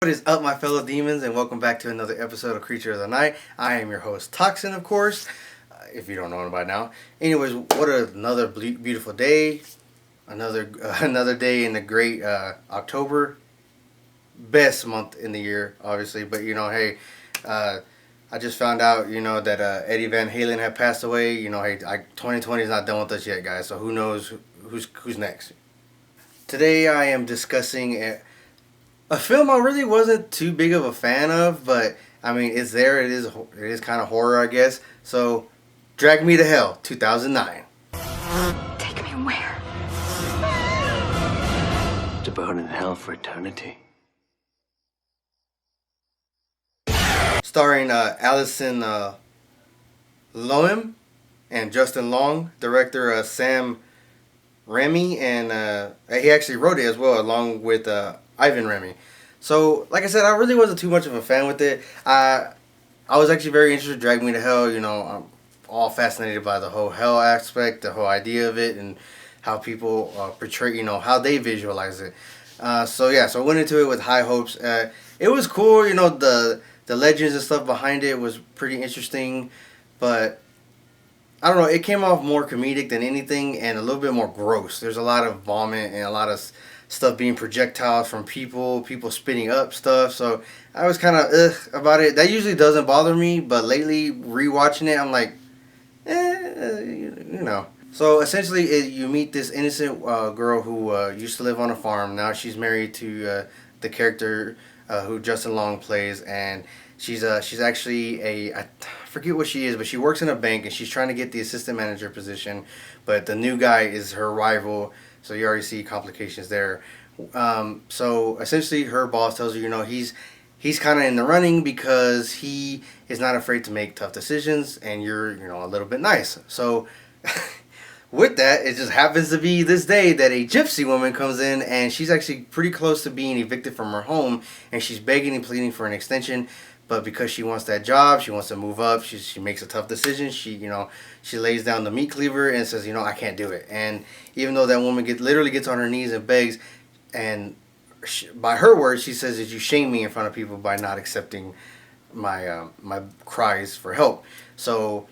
What is up, my fellow demons, and welcome back to another episode of Creature of the Night. I am your host, Toxin, of course, if you don't know it by now. Anyways, another beautiful day, another day in the great October, best month in the year, obviously. But hey, I just found out, that Eddie Van Halen had passed away. 2020 is not done with us yet, guys. So who knows who's next? Today I am discussing a film I really wasn't too big of a fan of, but I mean, it's there. It is kind of horror, I guess. So, Drag Me to Hell, 2009. Take me where? To burn in hell for eternity. Starring Alison Lohem and Justin Long, director Sam Raimi, and he actually wrote it as well, along with Ivan Raimi. So, like I said, I really wasn't too much of a fan with it. I was actually very interested in Drag Me to Hell. I'm all fascinated by the whole hell aspect, the whole idea of it, and how people portray, how they visualize it. So I went into it with high hopes. It was cool, the legends and stuff behind it was pretty interesting, but I don't know, it came off more comedic than anything and a little bit more gross. There's a lot of vomit and a lot of stuff being projectiles from people spitting up stuff. So I was kind of about it. That usually doesn't bother me, but lately rewatching it, I'm like, So essentially, you meet this innocent girl who used to live on a farm. Now she's married to the character who Justin Long plays, and she's actually I forget what she is, but she works in a bank and she's trying to get the assistant manager position, but the new guy is her rival. So you already see complications there. So essentially, her boss tells her, he's kind of in the running because he is not afraid to make tough decisions, and you're, a little bit nice. So with that, it just happens to be this day that a gypsy woman comes in, and she's actually pretty close to being evicted from her home, and she's begging and pleading for an extension. But because she wants that job, she wants to move up. She makes a tough decision. She lays down the meat cleaver and says, I can't do it. And even though that woman literally gets on her knees and begs, and by her words, she says that you shame me in front of people by not accepting my cries for help. So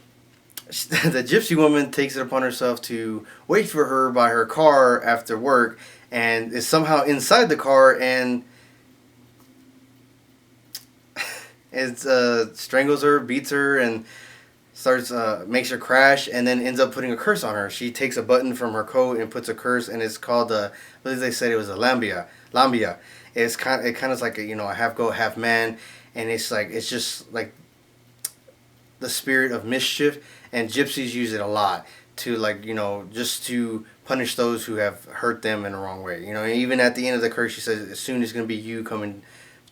the gypsy woman takes it upon herself to wait for her by her car after work, and is somehow inside the car and it strangles her, beats her, and starts makes her crash, and then ends up putting a curse on her. She takes a button from her coat and puts a curse, and it's called I believe they said it was a lambia. It kind of like a half goat, half man, and it's just like the spirit of mischief, and gypsies use it a lot to just to punish those who have hurt them in the wrong way. Even at the end of the curse, she says, soon it's going to be you coming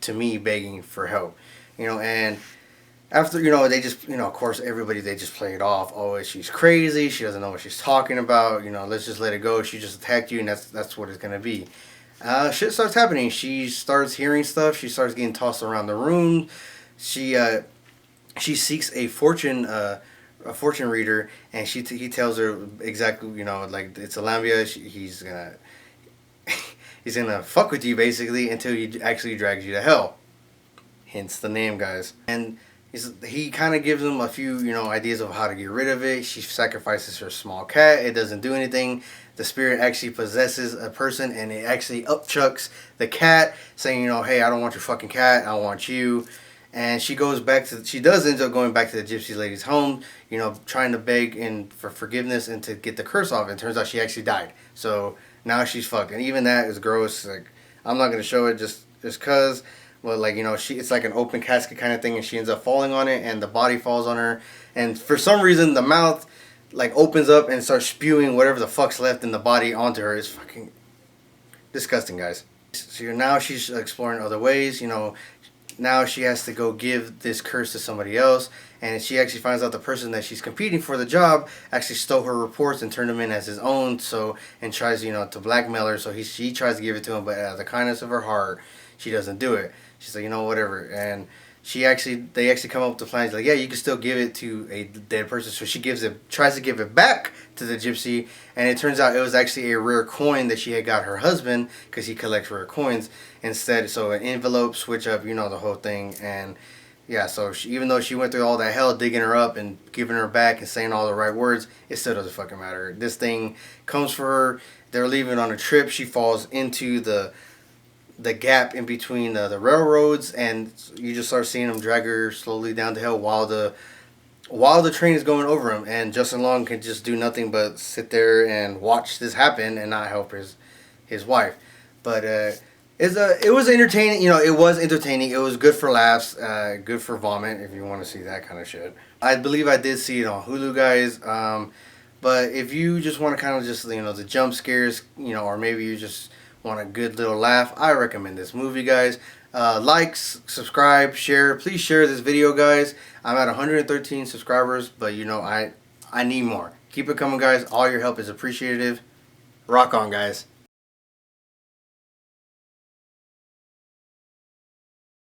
to me begging for help. And after, they just, of course, everybody, they just play it off. Oh, she's crazy. She doesn't know what she's talking about. Let's just let it go. She just attacked you, and that's what it's going to be. Shit starts happening. She starts hearing stuff. She starts getting tossed around the room. She seeks a fortune reader, and he tells her exactly, like it's a lambia. He's gonna fuck with you basically until he actually drags you to hell. Hence the name, guys. And he kind of gives them a few, ideas of how to get rid of it. She sacrifices her small cat. It doesn't do anything. The spirit actually possesses a person, and it actually upchucks the cat, saying, hey, I don't want your fucking cat. I want you. And she does end up going back to the gypsy lady's home, trying to beg for forgiveness and to get the curse off. And it turns out she actually died. So now she's fucked. And even that is gross. Like, I'm not going to show it just cause. Well, it's like an open casket kind of thing, and she ends up falling on it, and the body falls on her, and for some reason the mouth opens up and starts spewing whatever the fuck's left in the body onto her. It's fucking disgusting, guys. So now she's exploring other ways. Now she has to go give this curse to somebody else, and she actually finds out the person that she's competing for the job actually stole her reports and turned them in as his own. And tries to blackmail her. So she tries to give it to him, but out of the kindness of her heart, she doesn't do it. She's like, whatever. And they actually come up with the plan. He's like, yeah, you can still give it to a dead person. So she tries to give it back to the gypsy, and it turns out it was actually a rare coin that she had got her husband, because he collects rare coins instead. So an envelope switch up, the whole thing. And yeah, so even though she went through all that hell digging her up and giving her back and saying all the right words, it still doesn't fucking matter. This thing comes for her. They're leaving on a trip. She falls into the gap in between the railroads, and you just start seeing them drag her slowly down the hill while the train is going over him. And Justin Long can just do nothing but sit there and watch this happen and not help his wife. But it was entertaining. It was entertaining. It was good for laughs, good for vomit if you want to see that kind of shit. I believe I did see it on Hulu, guys. But if you just want to kind of just the jump scares, or maybe you just want a good little laugh, I recommend this movie, guys. Likes, subscribe, share. Please share this video, guys. I'm at 113 subscribers, but I need more. Keep it coming, guys. All your help is appreciative. Rock on, guys.